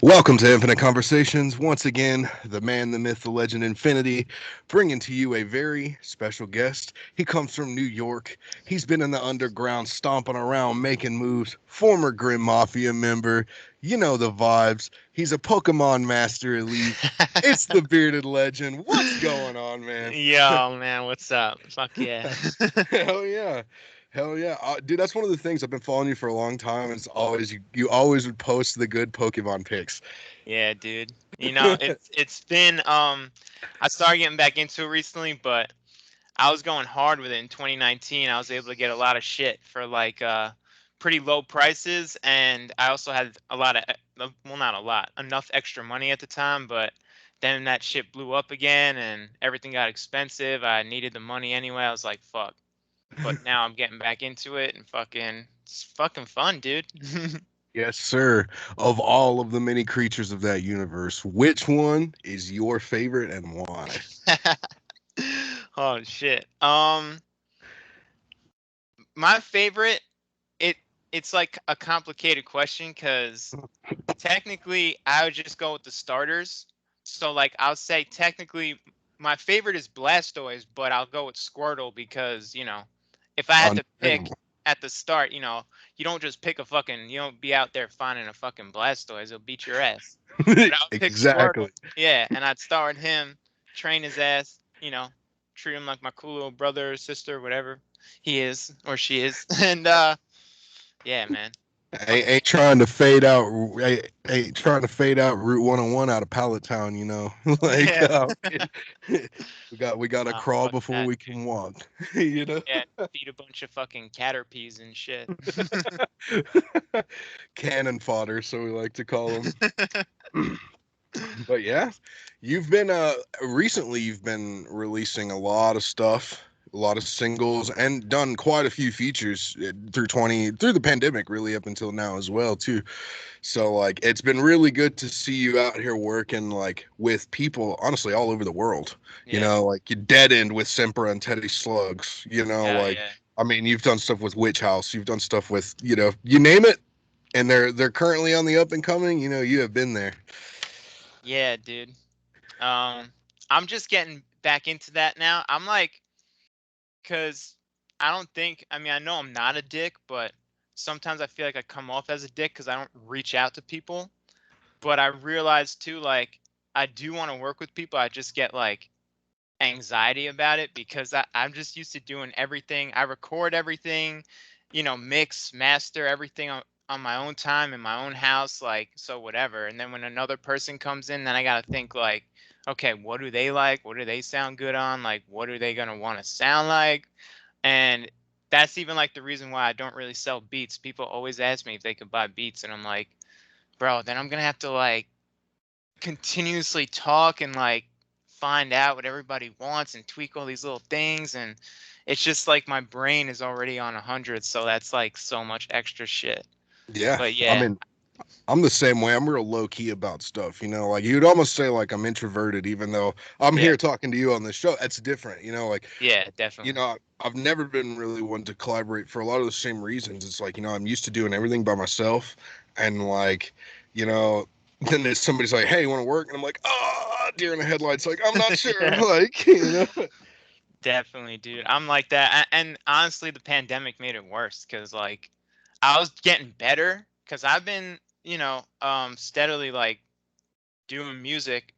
Welcome to Infinite Conversations. Once again, the man, the myth, the legend, Infinity, bringing to you a very special guest. He comes from New York. He's been in the underground, stomping around, making moves. Former Grim Mafia member. You know the vibes. He's a Pokemon Master Elite. It's the bearded legend. What's going on, man? Yo, man, what's up? Fuck yeah. Hell yeah. Hell yeah. Dude, that's one of the things I've been following you for a long time. It's always you always would post the good Pokemon pics. Yeah, dude. It's been I started getting back into it recently, but I was going hard with it in 2019. I was able to get a lot of shit for like pretty low prices, and I also had a lot of well, not a lot, enough extra money at the time, but then that shit blew up again and everything got expensive. I needed the money anyway. I was like, fuck. But now I'm getting back into it and it's fucking fun, dude. Yes, sir. Of all of the many creatures of that universe, which one is your favorite and why? Oh shit. My favorite, it it's like a complicated question because technically I would just go with the starters. So like I'll say technically my favorite is Blastoise, but I'll go with Squirtle because, if I had to pick Understandable. at the start, you don't just pick you don't be out there finding a fucking Blastoise, it'll beat your ass. But I would pick Squirtle. Exactly. Yeah, and I'd start with him, train his ass, treat him like my cool little brother or sister, whatever he is or she is. And yeah, man. Fucking Ain't trying to fade out. Ain't trying to fade out Route 101 out of Pallet Town. Like yeah. we got to Nah, crawl fuck before that, we dude. can walk. you know. Yeah, feed a bunch of fucking caterpies and shit. Cannon fodder, so we like to call them. But yeah, you've been recently you've been releasing a lot of stuff, a lot of singles, and done quite a few features through the pandemic, really up until now as well too. So like it's been really good to see you out here working like with people honestly all over the world. Yeah. Like you dead end with Sempra and Teddy Slugs. Hell Like yeah. I mean you've done stuff with Witch House, you've done stuff with you name it, and they're currently on the up and coming. You have been there. Yeah, dude. Um, I'm just getting back into that now. I'm like, cause I mean, I know I'm not a dick, but sometimes I feel like I come off as a dick because I don't reach out to people. But I realize too, like, I do want to work with people. I just get like anxiety about it because I'm just used to doing everything. I record everything, mix, master everything on my own time in my own house, like, so whatever. And then when another person comes in, then I got to think, like, okay, what do they like? What do they sound good on? Like, what are they going to want to sound like? And that's even like the reason why I don't really sell beats. People always ask me if they could buy beats. And I'm like, bro, then I'm going to have to like continuously talk and like find out what everybody wants and tweak all these little things, and it's just like my brain is already on 100, so that's like so much extra shit. Yeah, But I yeah. mean, I'm the same way. I'm real low key about stuff. Like you'd almost say like I'm introverted, even though I'm Yeah. here talking to you on this show. It's different. Like Yeah, definitely. I've never been really one to collaborate for a lot of the same reasons. It's like I'm used to doing everything by myself, and like you know. Then there's somebody's like, "Hey, you want to work?" And I'm like, "Ah, deer in the headlights." Like, I'm not sure. Yeah, Like. definitely, dude. I'm like that. And honestly, the pandemic made it worse because like I was getting better because I've been, steadily like doing music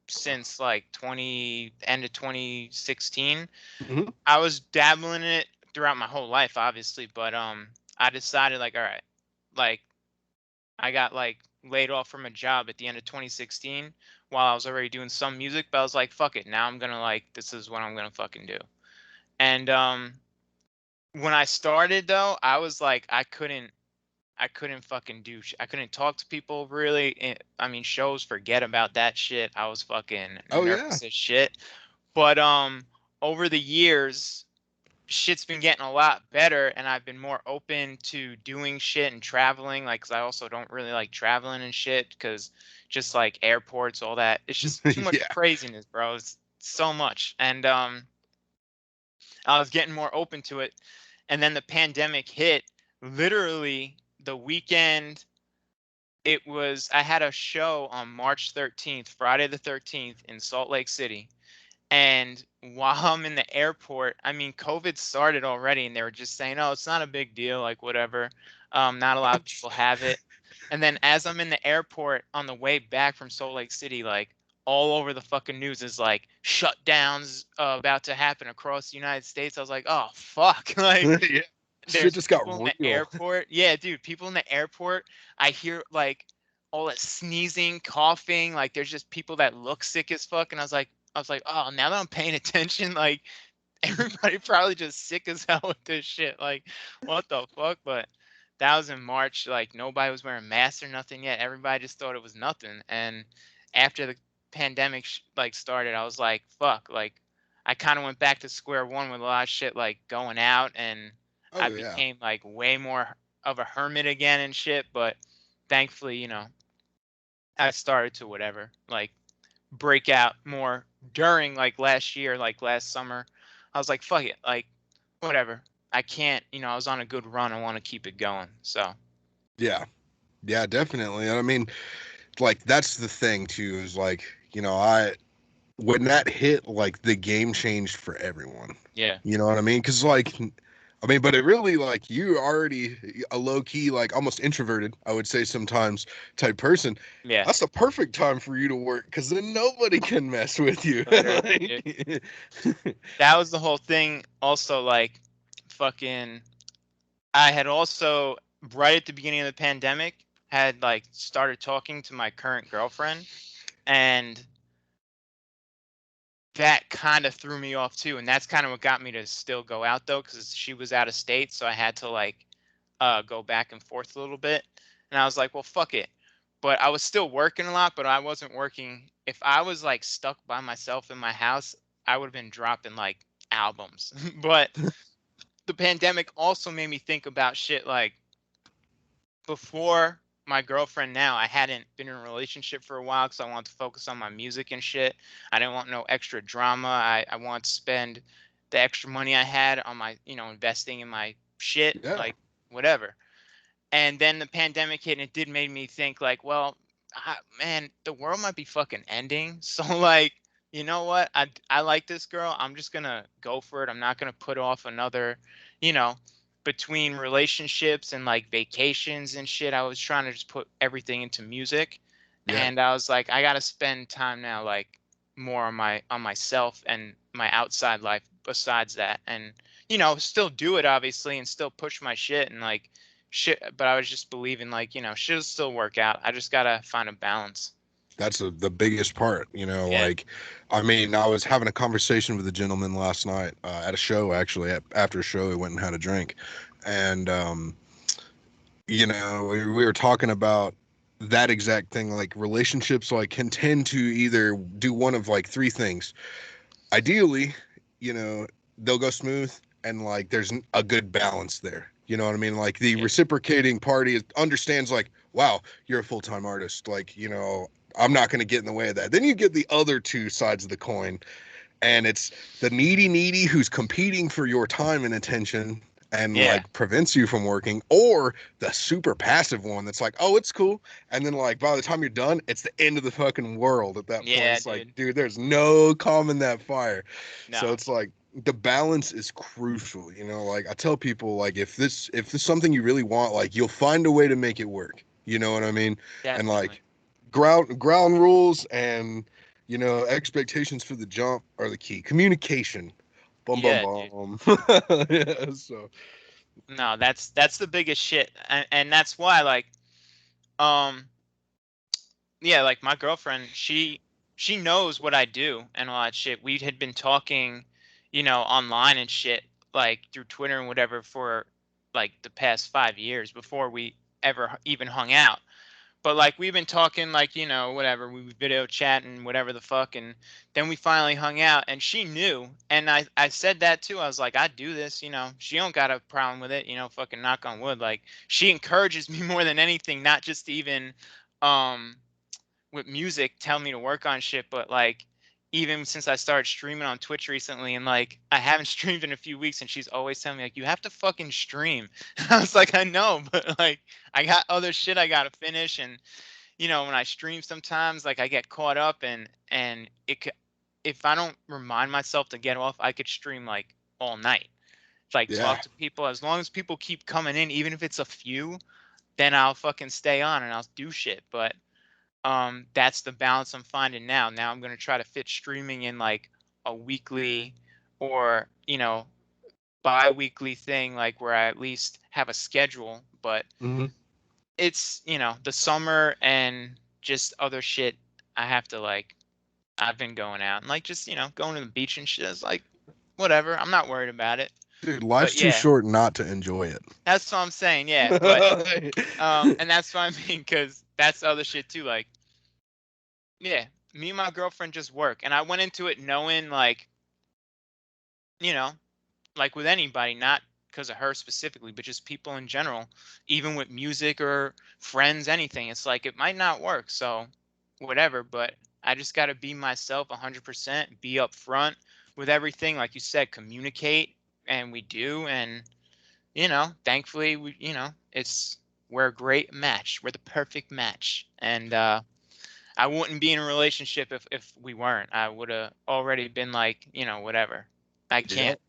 since like 20 end of 2016. Mhm. I was dabbling in it throughout my whole life, obviously, but I decided like, all right, like I got like laid off from a job at the end of 2016 while I was already doing some music, but I was like, fuck it, now I'm gonna like this is what I'm gonna fucking do. And when I started though, I was like, I couldn't fucking I couldn't talk to people really. I mean, shows, forget about that shit. I was fucking Oh yeah. nervous as shit. But over the years, shit's been getting a lot better, and I've been more open to doing shit and traveling, like, 'cause I also don't really like traveling and shit because just like airports, all that, it's just too much Yeah. craziness, bro. It's so much. And I was getting more open to it, and then the pandemic hit literally the weekend I had a show on March 13th, Friday the 13th in Salt Lake City. And while I'm in the airport, I mean, COVID started already, and they were just saying, "Oh, it's not a big deal, like whatever. Not a lot of people have it." And then as I'm in the airport on the way back from Salt Lake City, like all over the fucking news is like shutdowns about to happen across the United States. I was like, "Oh fuck!" Like Yeah. Shit there's just got people in the real. airport. Yeah, dude, people in the airport. I hear like all that sneezing, coughing. Like there's just people that look sick as fuck. And I was like, oh, now that I'm paying attention, like everybody probably just sick as hell with this shit. Like, what the fuck? But that was in March. Like nobody was wearing masks or nothing yet. Everybody just thought it was nothing. And after the pandemic like started, I was like, fuck. Like I kind of went back to square one with a lot of shit like going out, and I Oh yeah. became like way more of a hermit again and shit. But thankfully, I started to whatever like break out more during like last year, like last summer. I was like, fuck it, like whatever. I can't, I was on a good run. I want to keep it going. So Yeah. Yeah, definitely. And I mean, like that's the thing too, is like, I when that hit, like the game changed for everyone. yeah, You know what I mean? Because like, I mean, but it really like you already a low key like almost introverted, I would say sometimes type person. yeah, That's the perfect time for you to work because then nobody can mess with you. literally, dude. Like, That was the whole thing. Also, like, fucking, I had also right at the beginning of the pandemic had like started talking to my current girlfriend, and that kind of threw me off too. And that's kind of what got me to still go out though, because she was out of state, so I had to like go back and forth a little bit. And I was like, well, fuck it. But I was still working a lot, but I wasn't working. If I was like stuck by myself in my house, I would have been dropping like albums. But the pandemic also made me think about shit like before my girlfriend now, I hadn't been in a relationship for a while because I wanted to focus on my music and shit. I didn't want no extra drama. I wanted to spend the extra money I had on my, investing in my shit, yeah, like whatever. And then the pandemic hit, and it did make me think like, well, man, the world might be fucking ending. So like, you know what? I like this girl. I'm just gonna go for it. I'm not gonna put off another, you know, between relationships and like vacations and shit. I was trying to just put everything into music, yeah, and I was like, I gotta spend time now, like more on myself and my outside life besides that, and still do it obviously, and still push my shit and like shit, but I was just believing like, shit'll still work out. I just gotta find a balance. that's the biggest part. Yeah. Like, I mean, I was having a conversation with a gentleman last night at a show. Actually, after a show, we went and had a drink, and we were talking about that exact thing. Like relationships, like can tend to either do one of like three things. Ideally, you know, they'll go smooth and like there's a good balance there. You know what I mean? Like the Yeah. reciprocating party understands like, wow, you're a full-time artist. Like, I'm not going to get in the way of that. Then you get the other two sides of the coin, and it's the needy who's competing for your time and attention and Yeah. like prevents you from working, or the super passive one that's like, oh, it's cool, and then like by the time you're done, it's the end of the fucking world at that point. Yeah, It's like, dude. dude, there's no calming that fire. No. So it's like the balance is crucial. Like I tell people, like if this is something you really want, like you'll find a way to make it work. You know what I mean? And Definitely. like ground rules and expectations for the jump are the key. Communication. Bum bum Yeah, dude. bum. Yeah, so No, that's the biggest shit. And that's why like um yeah, like my girlfriend, she knows what I do and all that shit. We had been talking, online and shit, like through Twitter and whatever for like the past 5 years before we ever even hung out. But like we've been talking like, whatever, we would video chat and whatever the fuck, and then we finally hung out and she knew, and I said that too. I was like, I do this, she don't got a problem with it, fucking knock on wood. Like she encourages me more than anything, not just even um with music, tell me to work on shit, but like even since I started streaming on Twitch recently, and like I haven't streamed in a few weeks, and she's always telling me like, you have to fucking stream. I was like, I know, but like I got other shit I gotta finish, and when I stream sometimes like I get caught up, and if I don't remind myself to get off, I could stream like all night. Like Yeah. talk to people, as long as people keep coming in, even if it's a few, then I'll fucking stay on and I'll do shit. But that's the balance I'm finding now. Now I'm gonna try to fit streaming in like a weekly or bi-weekly thing, like where I at least have a schedule. But Hmm. it's the summer and just other shit. I have to like I've been going out and like just going to the beach and shit. It's like whatever. I'm not worried about it. Dude, But life's too yeah, short not to enjoy it. that's what I'm saying. Yeah, but and that's what I mean, because that's the other shit too. Like, yeah, me and my girlfriend just work, and I went into it knowing you know, like with anybody, not because of her specifically, but just people in general, even with music or friends, anything. It's like it might not work, so whatever. But I just got to be myself 100%, be upfront with everything, like you said, communicate, and we do, and thankfully it's we're a great match. We're the perfect match, and I wouldn't be in a relationship if we weren't. I would have already been like, whatever. I Yep. can't.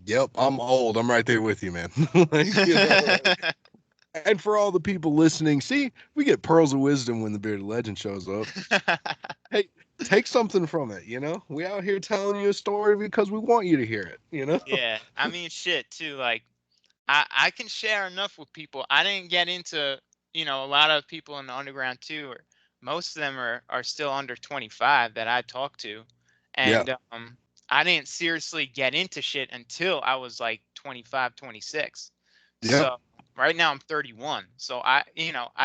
Yep. I'm old. I'm right there with you, man. Like, and for all the people listening, see, we get pearls of wisdom when the bearded legend shows up. Hey, take something from it, We out here telling you a story because we want you to hear it. Yeah, I mean, shit too. Like, I can share enough with people. I didn't get into a lot of people in the underground too, or most of them are still under 25 that I talk to, Yeah. and I didn't seriously get into shit until I was like 25, 26. Yep. So right now I'm 31. So I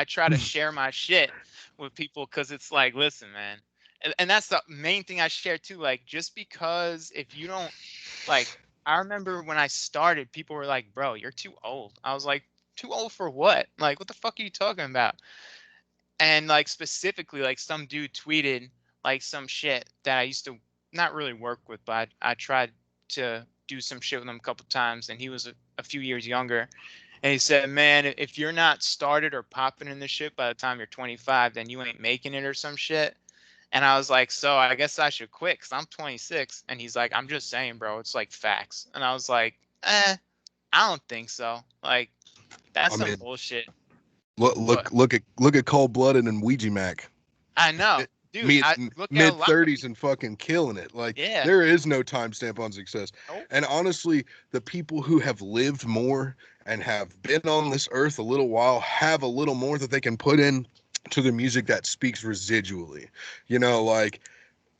try to share my shit with people, because it's like, listen, man, and that's the main thing I share too. Like, just because if you don't like, I remember when I started, people were like, "Bro, you're too old." I was like, "Too old for what? Like, what the fuck are you talking about?" And like specifically, like some dude tweeted like some shit that I used to not really work with, but I tried to do some shit with him a couple times, and he was a few years younger. And he said, "Man, if you're not started or popping in this shit by the time you're 25, then you ain't making it or some shit." And I was like, "So I guess I should quit because I'm 26." And he's like, "I'm just saying, bro, it's like facts." And I was like, I don't think so. Like, that's I some mean, bullshit. look, But look, look at Cold Blooded and Ouija Mac. I know, It, dude. me I look at a mid lot of 30s people. and fucking killing it. Like Yeah. there is no timestamp on success. Nope. And honestly, the people who have lived more and have been on this earth a little while have a little more that they can put in to the music that speaks residually. Like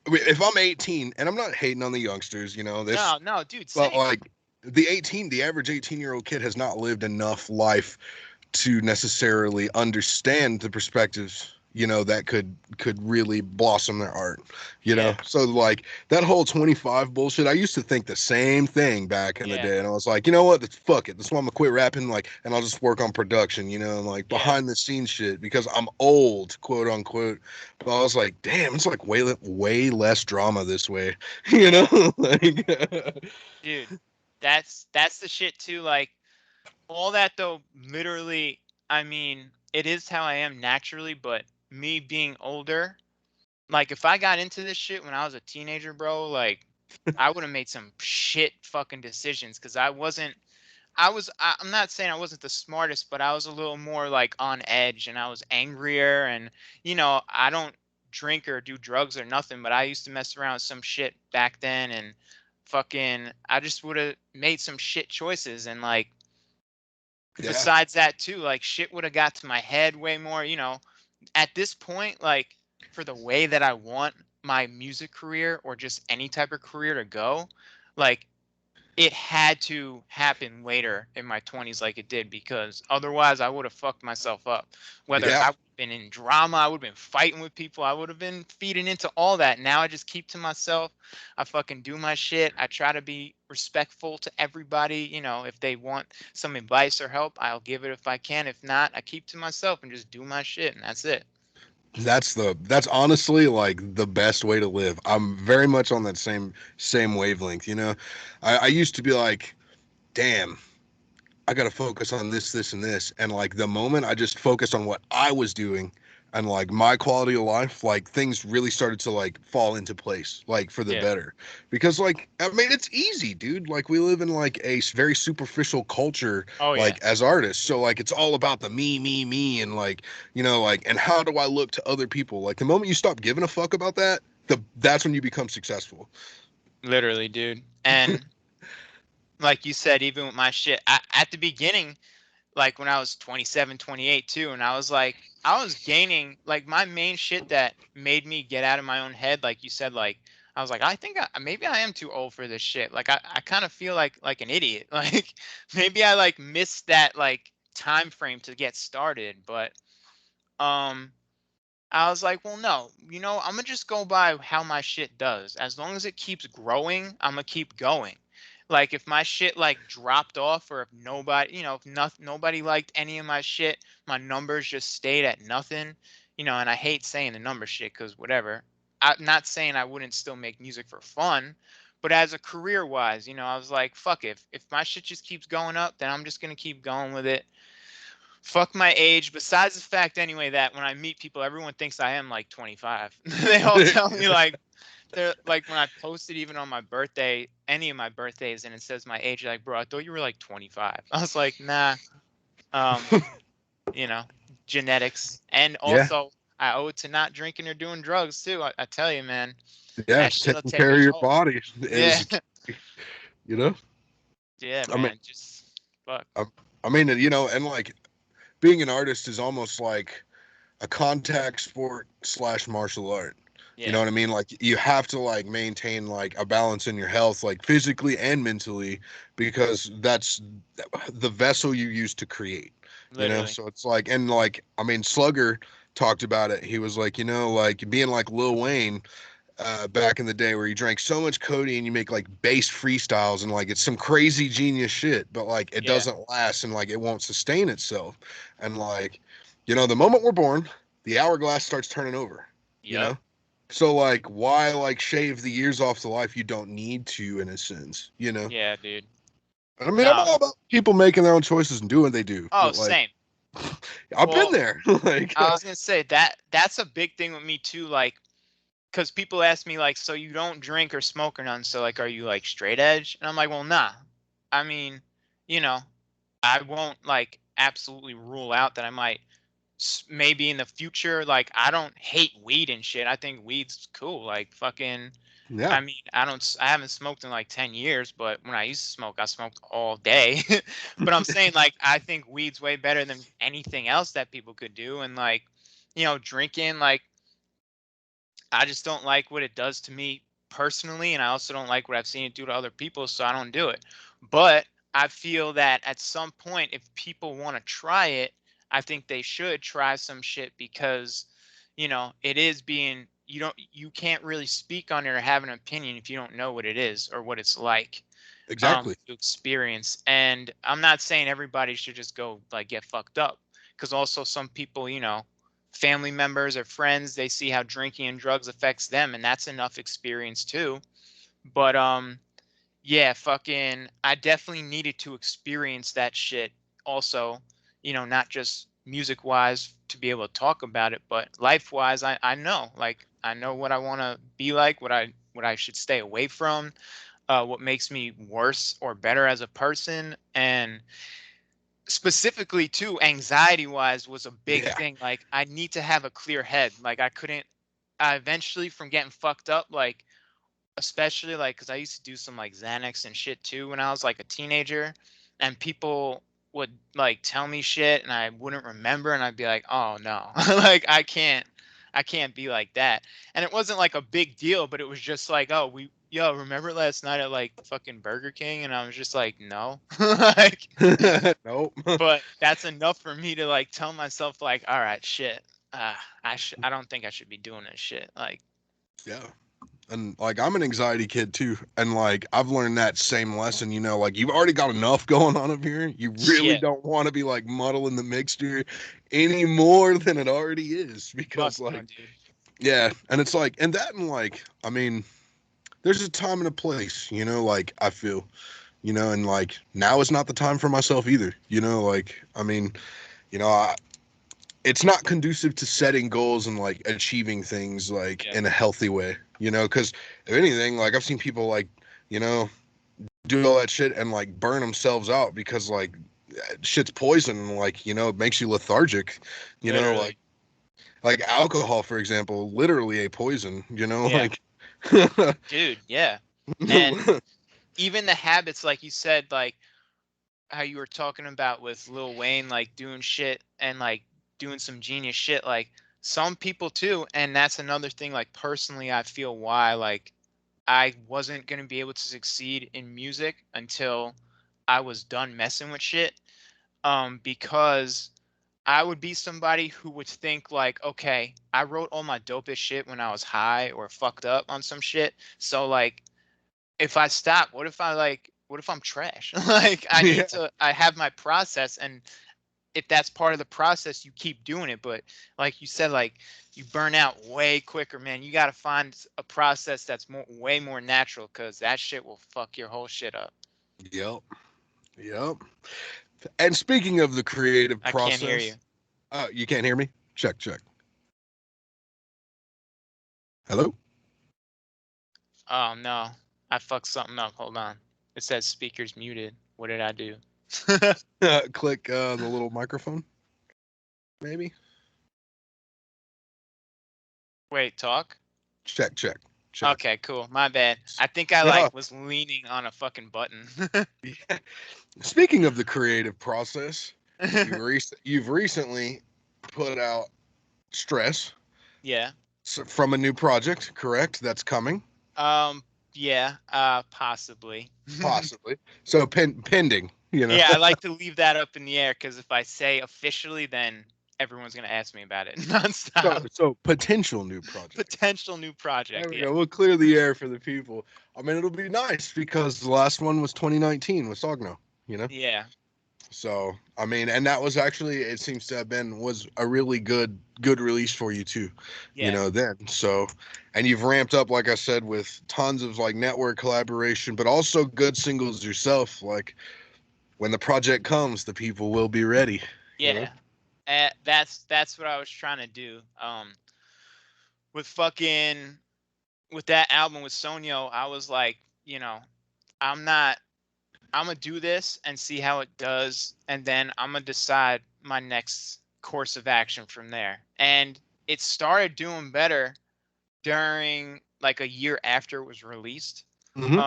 if I'm 18 and I'm not hating on the youngsters, this, No, no, dude. but Same. like the average 18-year-old kid has not lived enough life to necessarily understand the perspectives that could really blossom their art. Yeah. So like that whole 25 bullshit, I used to think the same thing back in the Yeah. day, and I was like, you know what, fuck it, that's why I'm gonna quit rapping, like, and I'll just work on production, and like Yeah. behind the scenes shit, because I'm old, quote unquote. But I was like, damn, it's like way less drama this way. Yeah. Like Dude, that's the shit too. Like, all that though, literally, I mean, it is how I am naturally, but me being older, like if I got into this shit when I was a teenager, bro, like I would have made some shit fucking decisions, because I'm not saying I wasn't the smartest, but I was a little more like on edge, and I was angrier, and I don't drink or do drugs or nothing, but I used to mess around with some shit back then, and fucking I just would have made some shit choices, and like yeah, besides that too, like shit would have got to my head way more, at this point, like for the way that I want my music career or just any type of career to go, like it had to happen later in my 20s like it did, because otherwise I would have fucked myself up. Whether yeah, I would have been in drama, I would have been fighting with people, I would have been feeding into all that. Now I just keep to myself. I fucking do my shit. I try to be respectful to everybody. If they want some advice or help, I'll give it if I can. If not, I keep to myself and just do my shit, and that's it. That's honestly like the best way to live. I'm very much on that same wavelength, you know. I used to be like, damn, I got to focus on this, and this. And like the moment I just focused on what I was doing and like my quality of life, like things really started to like fall into place, like for the Yeah. better. Because like, I mean, it's easy, dude. Like we live in like a very superficial culture, Oh yeah. like as artists. So like it's all about the me, and like, you know, like, and how do I look to other people? Like the moment you stop giving a fuck about that, that's when you become successful. Literally, dude. And like you said, even with my shit, at the beginning, like when I was 27, 28 too, and I was like, I was gaining like my main shit that made me get out of my own head, like you said, like I was like, I think maybe I am too old for this shit. Like I kind of feel like an idiot. Like maybe I like missed that like time frame to get started, but um I was like, well, no, I'm gonna just go by how my shit does. As long as it keeps growing, I'm gonna keep going. Like if my shit like dropped off, or if nobody, if nobody liked any of my shit, my numbers just stayed at nothing, and I hate saying the number shit because whatever. I'm not saying I wouldn't still make music for fun, but as a career wise, I was like, fuck, if my shit just keeps going up, then I'm just gonna keep going with it. Fuck my age. Besides the fact, anyway, that when I meet people, everyone thinks I am like 25. They all tell me like they're like when I posted even on my birthday, any of my birthdays, and it says my age, like, bro, I thought you were like 25. I was like, nah. Um, you know, genetics, and Yeah, also I owe it to not drinking or doing drugs too. I tell you, man, yeah. that shit'll Taking take care a of your toll. body Yeah, is, you know. yeah, I mean, man. Just fuck. I, I mean, you know, and like being an artist is almost like a contact sport slash martial art. You know Yeah, what I mean? Like you have to like maintain like a balance in your health, like physically and mentally, because that's the vessel you use to create. You know, literally. so it's like, and like, I mean, Slugger talked about it. He was like, you know, like being like Lil Wayne back in the day where you drank so much codeine you make like bass freestyles and like it's some crazy genius shit, but like it Yeah. doesn't last and like it won't sustain itself. And like, you know, the moment we're born, the hourglass starts turning over, you Yep. know? So like why like shave the years off the life you don't need to in a sense, you know? Yeah, dude. And I mean I'm No. all about people making their own choices and doing what they do, Oh, but like same. I've been Well, there. Like I was gonna say that's a big thing with me too. Like, because people ask me like, so you don't drink or smoke or none, so like, are you like straight edge? And I'm like, well, nah. I mean, you know, I won't like absolutely rule out that I might maybe in the future. Like, I don't hate weed and shit. I think weed's cool. Like, fucking. yeah, I mean, I haven't smoked in like 10 years, but when I used to smoke, I smoked all day. But I'm saying like I think weed's way better than anything else that people could do. And like, drinking, like I just don't like what it does to me personally, and I also don't like what I've seen it do to other people, so I don't do it. But I feel that at some point, if people want to try it, I think they should try some shit because, it is being you can't really speak on it or have an opinion if you don't know what it is or what it's like exactly. to experience. And I'm not saying everybody should just go like get fucked up, because also some people, family members or friends, they see how drinking and drugs affects them, and that's enough experience too. But yeah, fucking I definitely needed to experience that shit also, not just music wise to be able to talk about it, but life wise, I know, like I know what I want to be like, what I should stay away from, what makes me worse or better as a person. And specifically too, anxiety wise was a big Yeah. thing. Like I need to have a clear head. Like I couldn't, I eventually from getting fucked up, like especially like because I used to do some like Xanax and shit too when I was like a teenager, and people would like tell me shit and I wouldn't remember, and I'd be like, oh no, like I can't be like that. And it wasn't like a big deal, but it was just like, oh, remember last night at like fucking Burger King? And I was just like, no. Like, Nope. but that's enough for me to like tell myself like, all right, shit. I don't think I should be doing this shit. Like, Yeah. And like I'm an anxiety kid too, and like I've learned that same lesson. Like you've already got enough going on up here. You really Yeah, don't want to be like muddling the mixture any more than it already is, because fuck no, like dude. yeah, and it's like and that and like I mean, there's a time and a place. Like I feel. And like now is not the time for myself either. Like I mean, you know, I, it's not conducive to setting goals and like achieving things like Yeah, in a healthy way, because if anything, like I've seen people like, you know, do all that shit and like burn themselves out because like shit's poison and like, it makes you lethargic, literally. like alcohol, for example, literally a poison, Yeah, like dude. Yeah, and even the habits, like you said, like how you were talking about with Lil Wayne, like doing shit and like doing some genius shit. Like some people too, and that's another thing. Like personally, I feel why like I wasn't gonna be able to succeed in music until I was done messing with shit. Because I would be somebody who would think like, okay, I wrote all my dopest shit when I was high or fucked up on some shit. So like if I stop, what if I'm trash? Like yeah, I have my process, and if that's part of the process, you keep doing it. But like you said, like you burn out way quicker, man. You got to find a process that's way more natural, because that shit will fuck your whole shit up. yep, yep. And speaking of the creative I can't hear you. process, you can't hear me? Check, check. Hello? Oh no, I fucked something up. Hold on. It says speakers muted. What did I do? Click the little microphone, maybe. Wait, talk. Check, check, check. Okay, cool. My bad. I think I Oh, like was leaning on a fucking button. yeah. Speaking of the creative process, you've recently put out Stress Yeah. from a new project, correct? That's coming, Um, yeah, possibly. possibly. So pending, Yeah, I like to leave that up in the air, because if I say officially, then everyone's gonna ask me about it So nonstop. so potential new project. Potential new There project. we Yeah. go. We'll clear the air for the people. I mean, it'll be nice because the last one was 2019 with Sogno, you know? Yeah. So, I mean, and that was actually, it seems to have been, was a really good release for you too, Yeah. then. So, and you've ramped up, like I said, with tons of like network collaboration, but also good singles yourself. Like when the project comes, the people will be ready, you know? Yeah. That's what I was trying to do. With fucking with that album with Sonyo, I was like, I'm not I'm gonna do this and see how it does, and then I'm gonna decide my next course of action from there. And it started doing better during like a year after it was released. Hmm.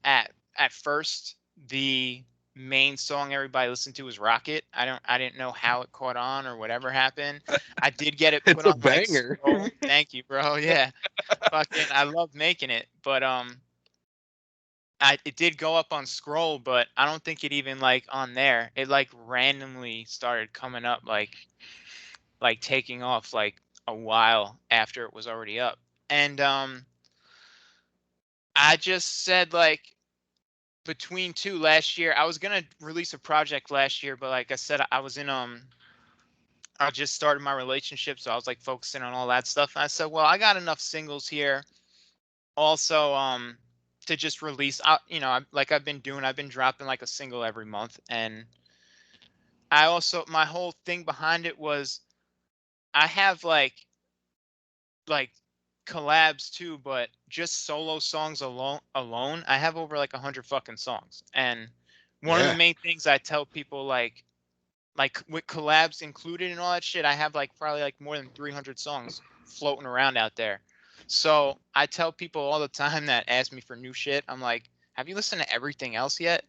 At first, the main song everybody listened to was Rocket. I didn't know how it caught on or whatever happened. I did get it put It's a on like banger. scroll. Thank you, bro. Yeah, fucking, I love making it, but it did go up on scroll, but I don't think it even like on there. It like randomly started coming up, like taking off like a while after it was already up. And I just said like between two last year, I was gonna release a project last year, but like I said, I was in I just started my relationship, so I was like focusing on all that stuff. And I said, well, I got enough singles here. Also, to just release, like I've been doing, I've been dropping like a single every month. And I also, my whole thing behind it was I have like collabs too, but just solo songs alone, I have over like 100 fucking songs. And one of the Yeah. main things I tell people, like with collabs included and all that shit, I have like probably like more than 300 songs floating around out there. So I tell people all the time that ask me for new shit, I'm like, have you listened to everything else yet?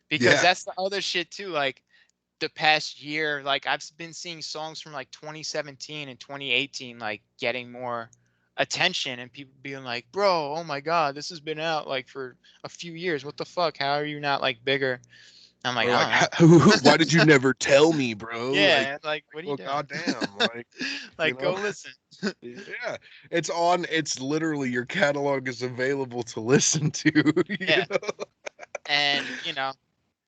Because Yeah. that's the other shit too. Like the past year, like I've been seeing songs from like 2017 and 2018 like getting more attention, and people being like, bro, oh my god, this has been out like for a few years, what the fuck, how are you not like bigger? I'm like, Or like, I why don't did you know. never tell me, bro? Like, Yeah, like, what are you well, doing? goddamn, like, you Like, know, go listen. yeah, it's literally your catalog is available to listen to, you Yeah. know? And,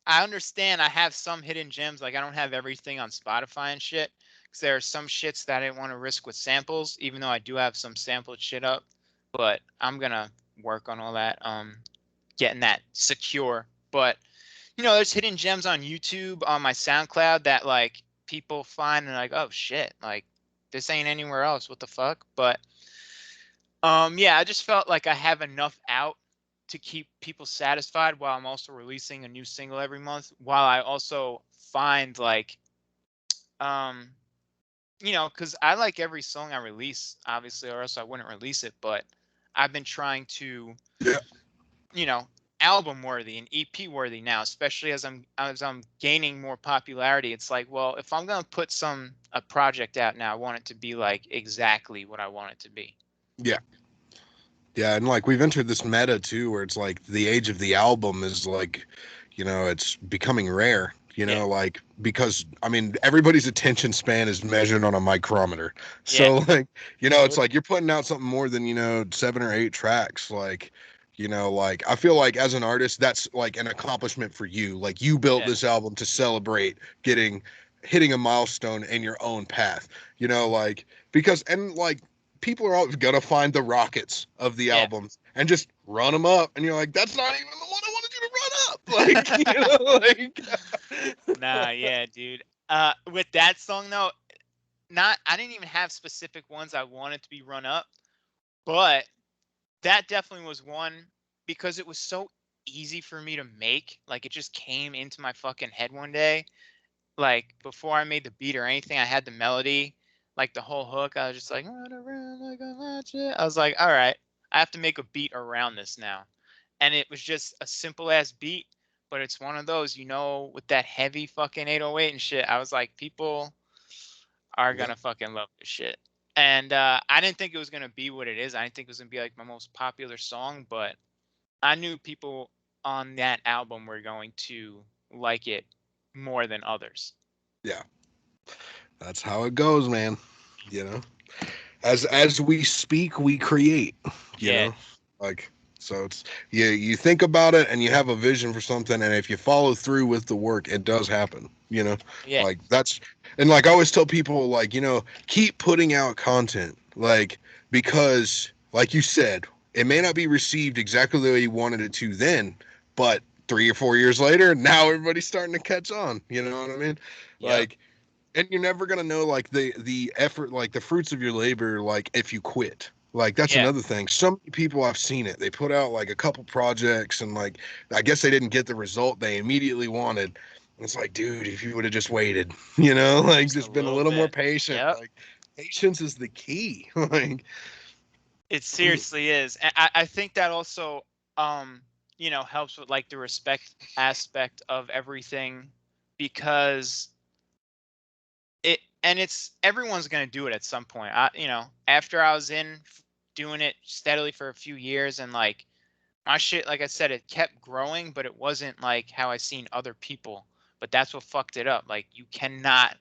I understand I have some hidden gems. Like, I don't have everything on Spotify and shit. Because there are some shits that I didn't want to risk with samples, even though I do have some sampled shit up. But I'm going to work on all that, getting that secure. But, there's hidden gems on YouTube, on my SoundCloud that, like, people find and like, oh, shit. Like, this ain't anywhere else. What the fuck? But, yeah, I just felt like I have enough out to keep people satisfied while I'm also releasing a new single every month, while I also find like um because I like every song I release, obviously, or else I wouldn't release it. But I've been trying to, Yeah, you know, album worthy and EP worthy now, especially as I'm gaining more popularity. It's like, well, if I'm gonna put a project out now, I want it to be like exactly what I want it to be. yeah, yeah, and like we've entered this meta too, where it's like the age of the album is like, it's becoming rare. Yeah, Like because I mean everybody's attention span is measured on a micrometer. yeah, So like, it's totally. like you're putting out something more than 7 or 8 tracks. Like, like I feel like as an artist, that's like an accomplishment for you. Like you built Yeah, this album to celebrate hitting a milestone in your own path. Like because and like people are always gonna find the rockets of the yeah. albums and just run them up, and you're like, that's not even the one I wanted you to run up. Nah, yeah, dude. With that song though, not I didn't even have specific ones I wanted to be run up, but that definitely was one because it was so easy for me to make. Like, it just came into my fucking head one day. Like, before I made the beat or anything, I had the melody, like the whole hook. I was just like, "Run around like a matcha." I was like, all right, I have to make a beat around this now. And it was just a simple ass beat, but it's one of those, with that heavy fucking 808 and shit. I was like, people are Yeah, gonna fucking love this shit. And I didn't think it was gonna be what it is. I didn't think it was gonna be like my most popular song, but I knew people on that album were going to like it more than others. yeah, that's how it goes, man. You know, as we speak, we create. You Yeah, know, like so it's you think about it and you have a vision for something, and if you follow through with the work, it does happen. yeah, Like that's and like I always tell people, like keep putting out content, like because like you said, it may not be received exactly the way you wanted it to then, but 3 or 4 years later, now everybody's starting to catch on. You know what I mean? yep, Like, and you're never gonna know like the effort, like the fruits of your labor, like if you quit. Like that's yeah, another thing. Some people I've seen it. They put out like a couple projects and like I guess they didn't get the result they immediately wanted. It's like, dude, if you would have just waited, like just a just been a little little more bit. patient. Yep, Like patience is the key. Like it seriously is. And I think that also, um, helps with like the respect aspect of everything because it's everyone's going to do it at some point. After I was doing it steadily for a few years, and like my shit, like I said, it kept growing, but it wasn't like how I seen other people. But that's what fucked it up. Like, you cannot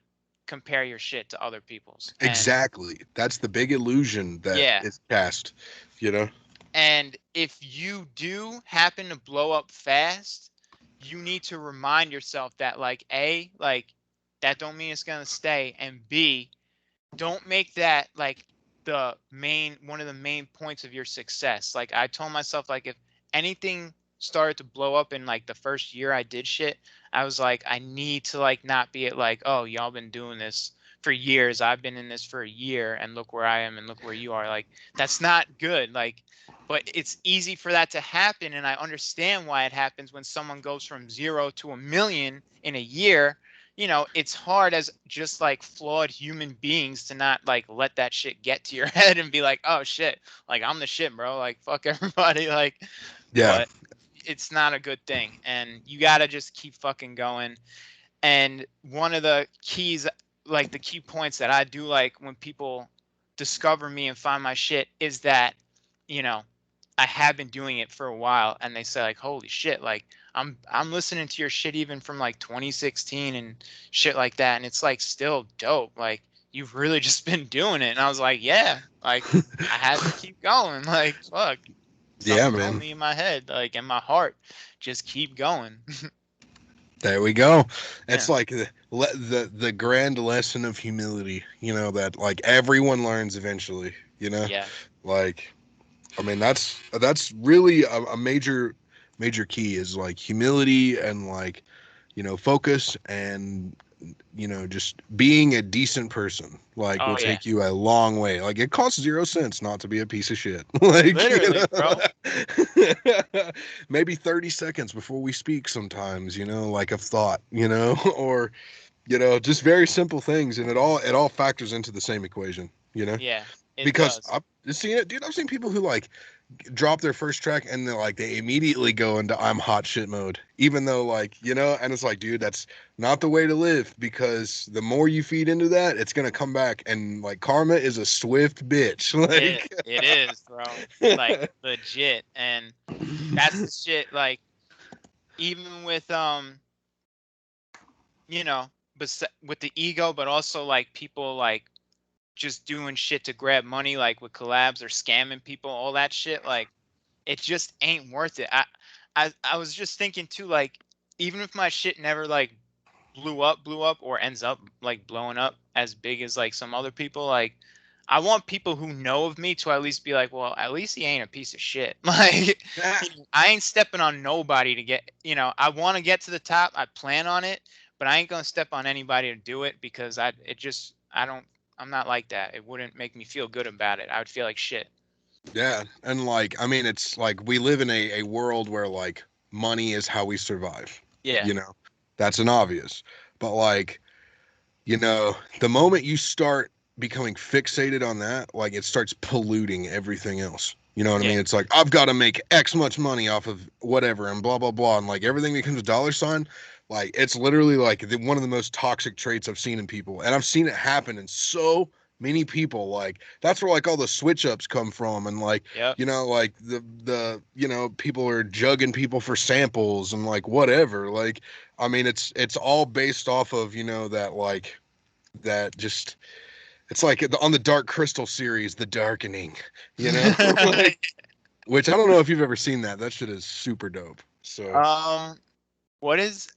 compare your shit to other people's. And exactly. That's the big illusion that yeah, is cast, you know? and if you do happen to blow up fast, you need to remind yourself that, like, A, like, that don't mean it's gonna stay, and B, don't make that like one of the main points of your success. Like, I told myself, like, if anything started to blow up in like the first year I did shit, I was like, I need to like not be at like, oh, y'all been doing this for years, I've been in this for a year, and look where I am and look where you are. Like, that's not good. Like, but it's easy for that to happen, and I understand why it happens when someone goes from 0 to 1 million in a year. It's hard as just like flawed human beings to not like let that shit get to your head and be like, oh shit, like, I'm the shit, bro. Like, fuck everybody. Like, Yeah. but it's not a good thing. And you got to just keep fucking going. And one of the keys, like the key points that I do like when people discover me and find my shit is that, you know, I have been doing it for a while, and they say like, "Holy shit!" Like I'm listening to your shit even from like 2016 and shit like that, and it's like still dope. Like you've really just been doing it, and I was like, "Yeah." Like I had to keep going. Like fuck, Yeah, something told man. me in my head, like in my heart, just keep going. There we go. It's Yeah, like the grand lesson of humility, that like everyone learns eventually, yeah. like I mean that's really a major key is like humility and like focus and just being a decent person like will Oh yeah, take you a long way. Like it costs 0 cents not to be a piece of shit. Like literally, bro. maybe 30 seconds before we speak sometimes, like a thought, or just very simple things, and it all factors into the same equation, Yeah, it because does. I've seen it, dude. I've seen people who like drop their first track and they immediately go into I'm hot shit mode, even though like and it's like, dude, that's not the way to live, because the more you feed into that, it's gonna come back, and like karma is a swift bitch. It is, bro. Like legit, and that's the shit. Like even with you know, but with the ego, but also like people like just doing shit to grab money, like with collabs or scamming people, all that shit. Like it just ain't worth it. I was just thinking too, like even if my shit never like blew up or ends up like blowing up as big as like some other people, like I want people who know of me to at least be like, well, at least he ain't a piece of shit. Like I ain't stepping on nobody to get, I want to get to the top. I plan on it, but I ain't going to step on anybody to do it, because I'm not like that. It wouldn't make me feel good about it. I would feel like shit. Yeah, and like I mean, it's like we live in a world where like money is how we survive. Yeah. You know, that's an obvious. But like, the moment you start becoming fixated on that, like it starts polluting everything else. You know what I Yeah. mean? It's like I've got to make X much money off of whatever and blah blah blah, and like everything becomes a dollar sign. Like it's literally like one of the most toxic traits I've seen in people, and I've seen it happen in so many people. Like that's where like all the switch ups come from, and like Yep. like the people are jugging people for samples and like whatever. Like I mean, it's all based off of that like that just it's like on the Dark Crystal series, The Darkening, like which I don't know if you've ever seen that. That shit is super dope. So um, what is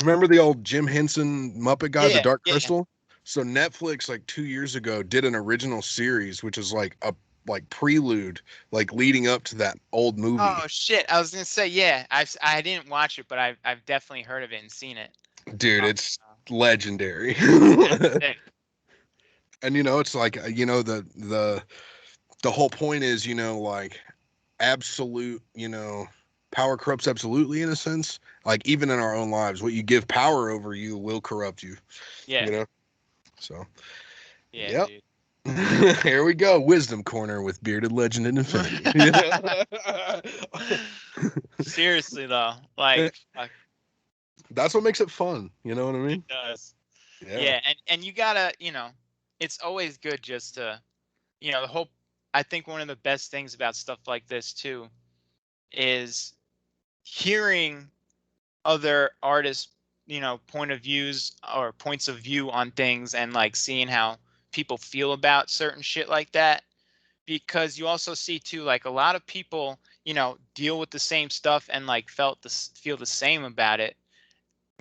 remember the old Jim Henson Muppet guy, The yeah, Dark yeah. Crystal? So Netflix like 2 years ago did an original series, which is like a like prelude, like leading up to that old movie. Oh shit! I was gonna say yeah. I didn't watch it, but I've definitely heard of it and seen it. Dude, Uh, it's legendary. that's sick. And it's like the whole point is like absolute power corrupts absolutely, in a sense, like even in our own lives, what you give power over you will corrupt you, Yeah, you know so yeah, yep. dude. Here we go, wisdom corner with bearded legend and infinity. Seriously though, like fuck, That's what makes it fun, you know what I it mean? does. Yeah, Yeah, and you gotta, it's always good just to, the whole. I think one of the best things about stuff like this too is hearing other artists, point of views or points of view on things, and like seeing how people feel about certain shit like that, because you also see too like a lot of people, deal with the same stuff and like feel the same about it.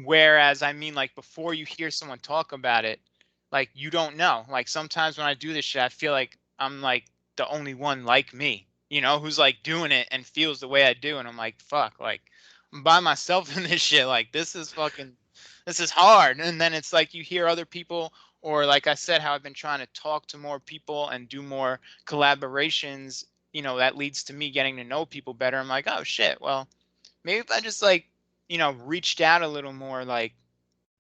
Whereas I mean, like before you hear someone talk about it, like you don't know. Like sometimes when I do this shit, I feel like I'm like the only one like me, who's like doing it and feels the way I do, and I'm like, fuck, like I'm by myself in this shit. Like this is hard. And then it's like you hear other people, or like I said, how I've been trying to talk to more people and do more collaborations. That leads to me getting to know people better. I'm like, oh shit, well maybe if I just like, reached out a little more, like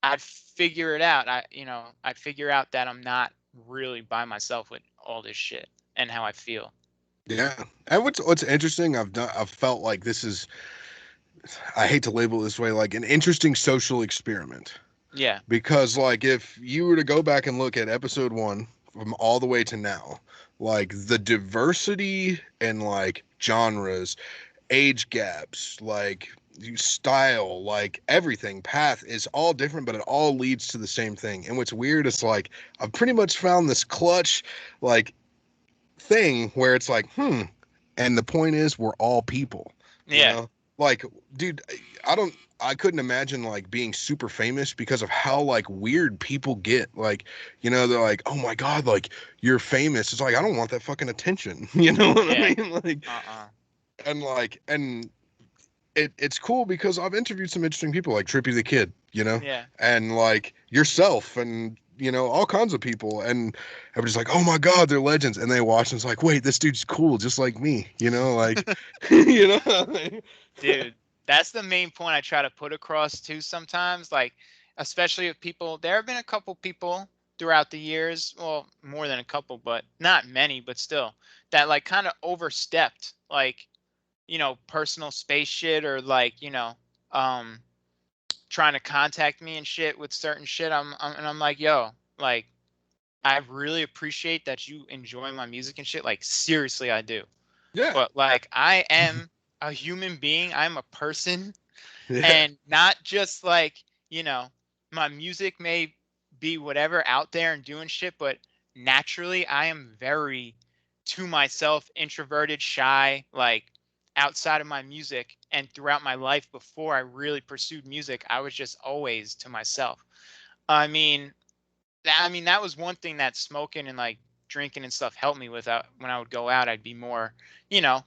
I'd figure it out. I'd figure out that I'm not really by myself with all this shit and how I feel. yeah. And what's interesting, I've felt like this is, I hate to label it this way, like an interesting social experiment. Yeah. Because like if you were to go back and look at episode 1 from all the way to now, like the diversity and like genres, age gaps, like style, like everything, path is all different, but it all leads to the same thing. And what's weird is like I've pretty much found this clutch like thing where it's like, and the point is we're all people, you Yeah. know? Like, dude, I couldn't imagine like being super famous because of how like weird people get. Like, they're like, "Oh my God, like you're famous." It's like, I don't want that fucking attention. You know what I Yeah. mean? Like, and it's cool because I've interviewed some interesting people like Trippy the Kid, Yeah. and like yourself and all kinds of people, and everybody's like, "Oh my God, they're legends," and they watch and it's like, "Wait, this dude's cool, just like me," like, you know. Dude, that's the main point I try to put across too sometimes. Like, especially if people, there have been a couple people throughout the years, well, more than a couple, but not many, but still, that like kind of overstepped, like, personal space shit or like, um, trying to contact me and shit with certain shit. And I'm like, yo, like, I really appreciate that you enjoy my music and shit. Like, seriously, I do. Yeah, But like, I am a human being. I'm a person, yeah, and not just like, you know, my music may be whatever out there and doing shit, but naturally, I am very to myself, introverted, shy, like outside of my music and throughout my life before I really pursued music, I was just always to myself. I mean, that was one thing that smoking and like drinking and stuff helped me with. When I would go out, I'd be more, you know,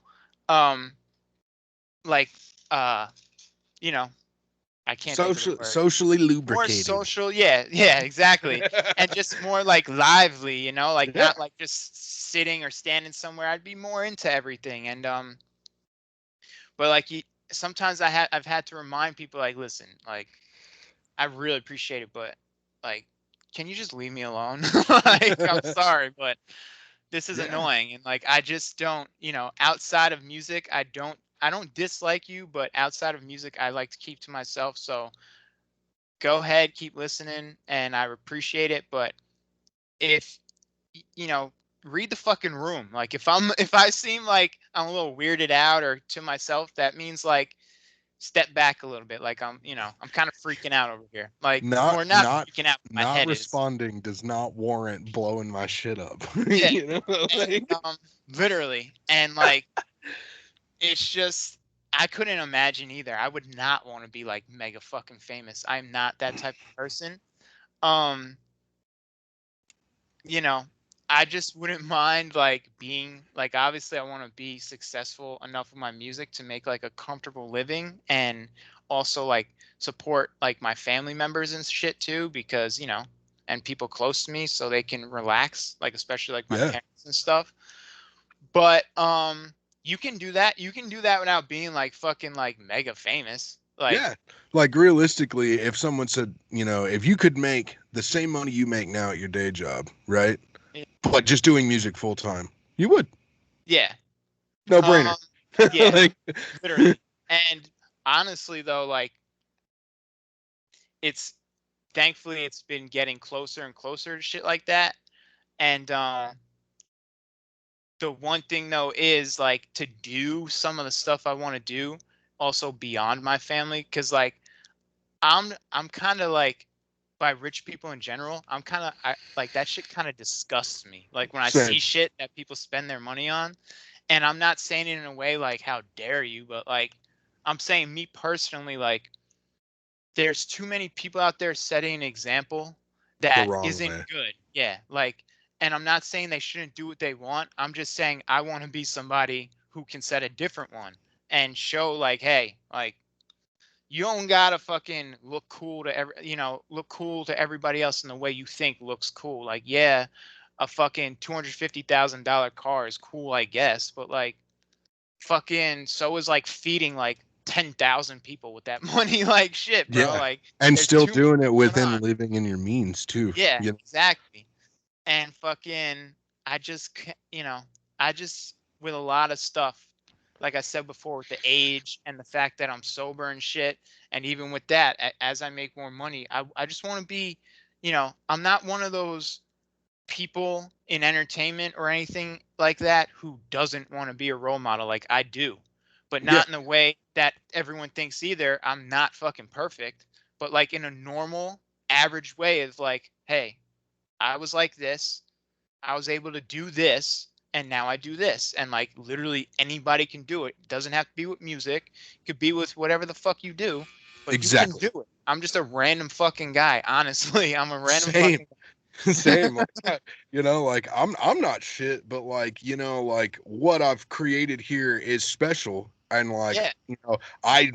um, like, uh, you know, I can't think of the word. socially More lubricated. social, yeah, yeah, exactly, and just more like lively, like Yeah, not like just sitting or standing somewhere. I'd be more into everything, and but like sometimes I've had to remind people like, listen, like I really appreciate it, but like, can you just leave me alone? Like, I'm sorry, but this is yeah. annoying, and like I just don't, outside of music, I don't dislike you, but outside of music, I like to keep to myself. So go ahead, keep listening, and I appreciate it. But if you know, read the fucking room. Like if I seem like I'm a little weirded out or to myself, that means like step back a little bit. Like I'm kind of freaking out over here. Like, Not or not not freaking out, but my not head is. responding does not warrant blowing my shit up. Yeah, Like, and literally, and like it's just I couldn't imagine either. I would not want to be like mega fucking famous. I'm not that type of person. Um, you know, I just wouldn't mind like being like obviously I want to be successful enough with my music to make like a comfortable living and also like support like my family members and shit too because, and people close to me so they can relax, like especially like my yeah. parents and stuff. But you can do that. You can do that without being like fucking like mega famous. Like, Yeah. Like realistically, if someone said, if you could make the same money you make now at your day job, right? eh, But just doing music full time, you would. yeah. No Um brainer. yeah, Like, literally. And honestly though, like it's thankfully it's been getting closer and closer to shit like that. And the one thing though is like to do some of the stuff I want to do also beyond my family cuz like I'm kind of like by rich people in general, I'm kind of like that shit kind of disgusts me. Like when I same. see shit that people spend their money on, and I'm not saying it in a way like how dare you, but like I'm saying me personally, like there's too many people out there setting an example The that wrong isn't way. good. Yeah, like, and I'm not saying they shouldn't do what they want. I'm just saying I want to be somebody who can set a different one and show like, hey, like you don't gotta fucking look cool to look cool to everybody else in the way you think looks cool. Like, yeah, a fucking $250,000 car is cool, I guess, but like, fucking, so is like feeding like 10,000 people with that money. Like, shit, bro. Yeah. Like, And there's still too much doing it going within on. living in your means too. Yeah, You know? exactly. And fucking, I just, I just with a lot of stuff, like I said before, with the age and the fact that I'm sober and shit, and even with that, as I make more money, I just want to be, I'm not one of those. people in entertainment or anything like that who doesn't want to be a role model like I do, but Yeah, not in the way that everyone thinks either. I'm not fucking perfect, but like in a normal, average way of like, hey, I was like this, I was able to do this, and now I do this. And like literally anybody can do it. It doesn't have to be with music. It could be with whatever the fuck you do, but you can exactly. do it. I'm just a random fucking guy. Honestly, I'm a random Same. fucking Same. guy. Like, like I'm not shit, but like, like what I've created here is special. And like, Yeah, I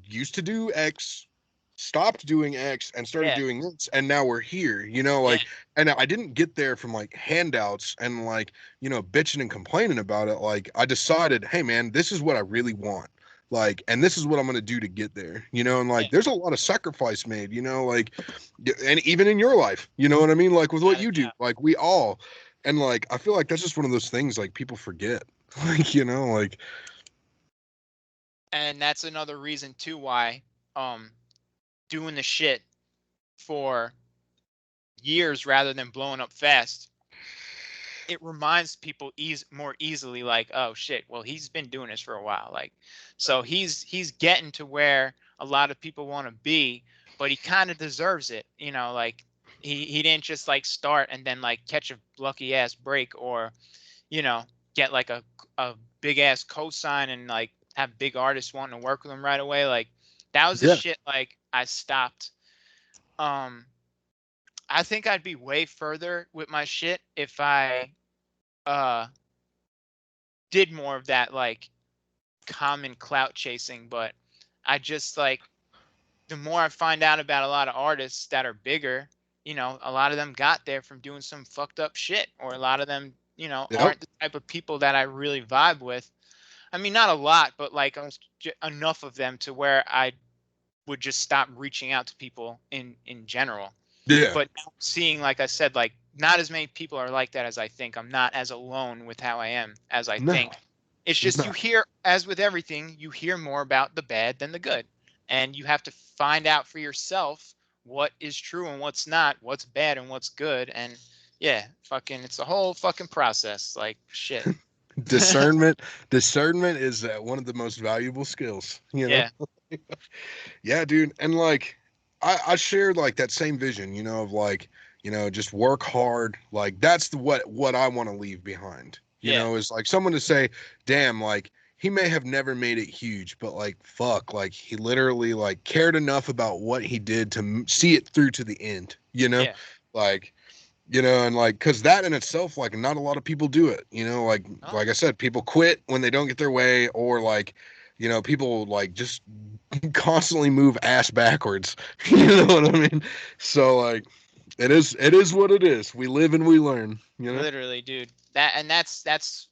used to do X, stopped doing X and started yeah, doing this, and now we're here, yeah, like, and I didn't get there from like handouts and like, bitching and complaining about it. Like I decided, hey man, this is what I really want. Like, and this is what I'm gonna do to get there, and yeah. like there's a lot of sacrifice made, like and even in your life, you know what I mean? Like with what Without a you do, doubt. like we all, and like I feel like that's just one of those things like people forget. Like, like And that's another reason too why um doing the shit for years rather than blowing up fast, it reminds people more easily like, oh shit, well he's been doing this for a while, like, so he's getting to where a lot of people want to be, but he kind of deserves it, like he didn't just like start and then like catch a lucky ass break, or you know get like a big ass cosign and like have big artists wanting to work with him right away. Like that was the yeah, shit like I stopped. um I think I'd be way further with my shit if I uh did more of that like common clout chasing, but I just like, the more I find out about a lot of artists that are bigger, a lot of them got there from doing some fucked up shit, or a lot of them, yep, aren't the type of people that I really vibe with. I mean, not a lot, but like enough of them to where I would just stop reaching out to people in general. yeah, But now seeing, like I said, like not as many people are like that as I think. I'm not as alone with how I am as I no, think. It's just no, you hear, as with everything, you hear more about the bad than the good. And you have to find out for yourself what is true and what's not, what's bad and what's good. And yeah, fucking, it's a whole fucking process. Like, shit. discernment is one of the most valuable skills, Yeah. Yeah, dude. And like I shared like that same vision, of like, just work hard. Like that's what I want to leave behind. Yeah. Is like someone to say, damn, like he may have never made it huge, but like fuck, like he literally like cared enough about what he did to see it through to the end, Yeah. Like, and like cuz that in itself, like not a lot of people do it, No. like I said, people quit when they don't get their way, or like, people like just constantly move ass backwards. You know what I mean? So like it is what it is. We live and we learn, Literally, dude. That's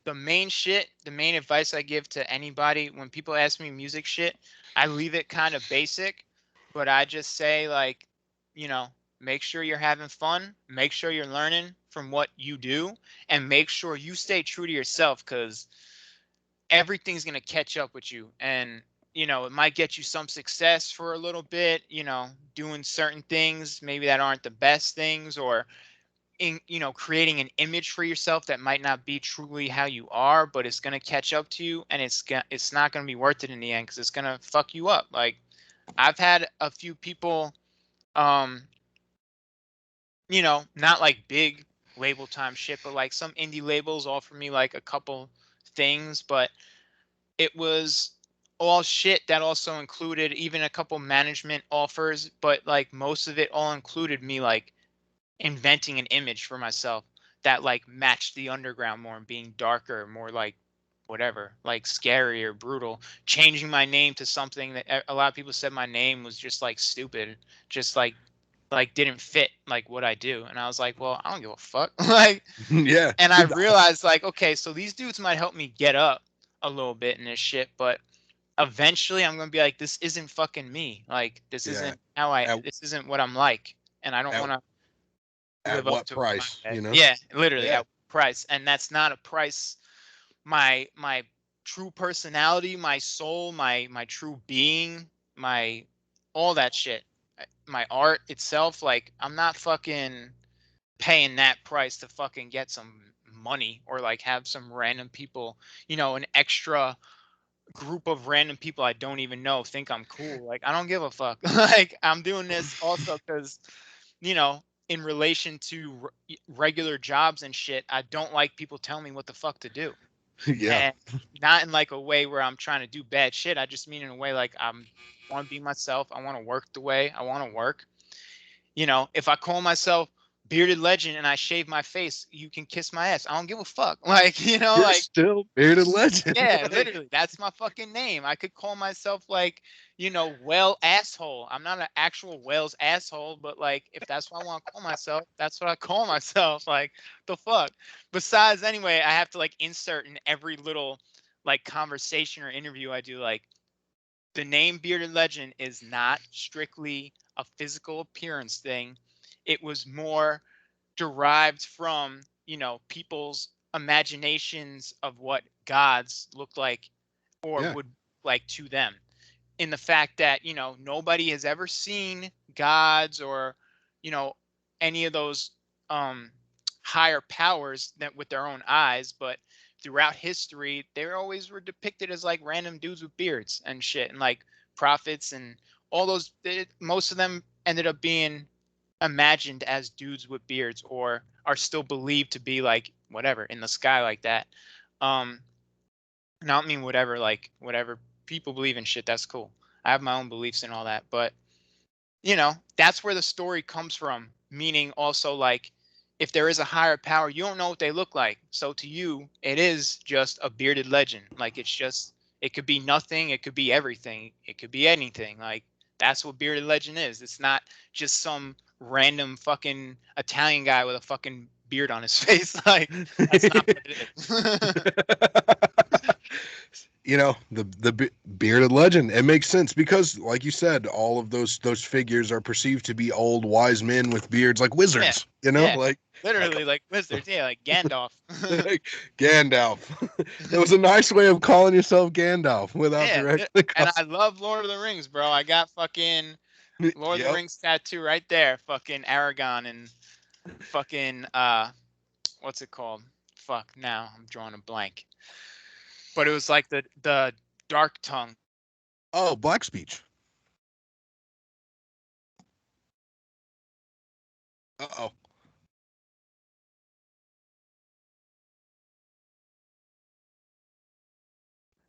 the main shit, the main advice I give to anybody when people ask me music shit, I leave it kind of basic, but I just say like, you know, make sure you're having fun, make sure you're learning from what you do, and make sure you stay true to yourself, cuz everything's going to catch up with you. And it might get you some success for a little bit, doing certain things maybe that aren't the best things, or creating an image for yourself that might not be truly how you are, but it's going to catch up to you, and it's not going to be worth it in the end, because it's going to fuck you up. Like I've had a few people, um not like big label time shit, but like some indie labels offer me like a couple things, but it was all shit that also included even a couple management offers, but like most of it all included me like inventing an image for myself that like matched the underground more, and being darker, more like whatever, like scary or brutal, changing my name to something that a lot of people said my name was just like stupid, just like didn't fit like what I do. And I was like, well, I don't give a fuck. Like, yeah. and I realized like, okay, so these dudes might help me get up a little bit in this shit, but eventually I'm gonna be like, this isn't fucking me. Like this Yeah. isn't how I At, this isn't what I'm like. And I don't at want to at live up what to it in my price, head. Yeah, literally Yeah. at price. And that's not a price. My true personality, my soul, my true being, my all that shit, my art itself. Like I'm not fucking paying that price to fucking get some money or like have some random people, an extra group of random people I don't even know think I'm cool. Like, I don't give a fuck. Like, I'm doing this also because, in relation to regular jobs and shit, I don't like people telling me what the fuck to do. Yeah. And not in like a way where I'm trying to do bad shit. I just mean in a way like I'm want to be myself. I want to work the way I want to work. If I call myself Bearded Legend and I shave my face, you can kiss my ass. I don't give a fuck. Like, You're like, still Bearded Legend. yeah, Like, literally, that's my fucking name. I could call myself like, whale asshole. I'm not an actual whale's asshole, but like, if that's what I want to call myself, that's what I call myself. Like, the fuck. Besides, anyway, I have to like insert in every little like conversation or interview I do, like, the name Bearded Legend is not strictly a physical appearance thing. It was more derived from, people's imaginations of what gods look like or yeah. would like to them. In the fact that, nobody has ever seen gods or, you know, any of those um higher powers that with their own eyes, but throughout history, they always were depicted as like random dudes with beards and shit, and like prophets and all those. Most of them ended up being imagined as dudes with beards or are still believed to be like whatever in the sky like that. Um, Not mean whatever, like whatever people believe in shit. That's cool. I have my own beliefs and all that, but that's where the story comes from. Meaning also like if there is a higher power, you don't know what they look like. So to you, it is just a bearded legend. Like it could be nothing, it could be everything, it could be anything. Like that's what bearded legend is. It's not just some random fucking Italian guy with a fucking beard on his face. Like that's not what it is. The Bearded Legend. It makes sense because, like you said, all of those figures are perceived to be old wise men with beards, like Yeah. wizards. Yeah. Like Literally like wizards. Yeah, like Gandalf. like Gandalf. It was a nice way of calling yourself Gandalf without Yeah, directly and calling. I love Lord of the Rings, bro. I got fucking Lord of the Yep. Rings tattoo right there. Fucking Aragon and fucking what's it called? Fuck, now I'm drawing a blank. But it was like the dark tongue, Oh, black speech. Uh-oh.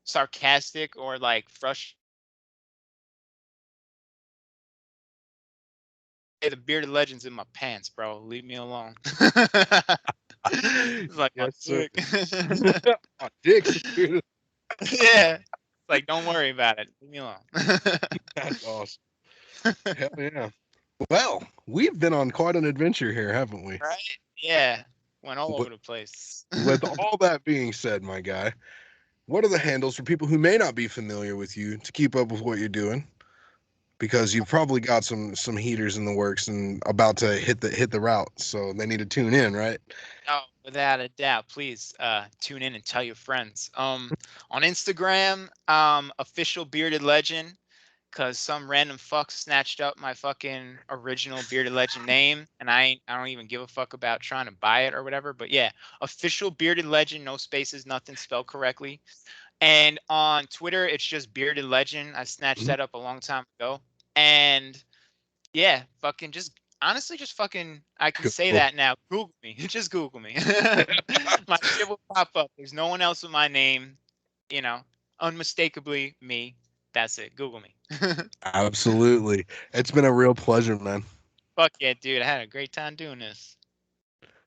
sarcastic or like frustrated. Hey, the bearded legends in my pants, bro. Leave me alone. It's like my Yes, sir. dick. My dick's bearded. Yeah. Like, don't worry about it. Leave me alone. That's awesome. Hell yeah. Well, we've been on quite an adventure here, haven't we? Right? Yeah. Went all With, over the place. with all that being said, my guy, what are the handles for people who may not be familiar with you to keep up with what you're doing? Because you've probably got some heaters in the works and about to hit the route, so they need to tune in, right? Oh, without a doubt. Please tune in and tell your friends. On Instagram, official bearded legend, because some random fuck snatched up my fucking original bearded legend name, and I don't even give a fuck about trying to buy it or whatever. But yeah, official bearded legend, no spaces, nothing, spelled correctly. And on Twitter, it's just bearded legend. I snatched Mhm. that up a long time ago. And yeah, fucking just honestly, just fucking. I can say Cool. that now. Google me. Just Google me. My shit will pop up. There's no one else with my name. You know, unmistakably me. That's it. Google me. Absolutely. It's been a real pleasure, man. Fuck yeah, dude. I had a great time doing this.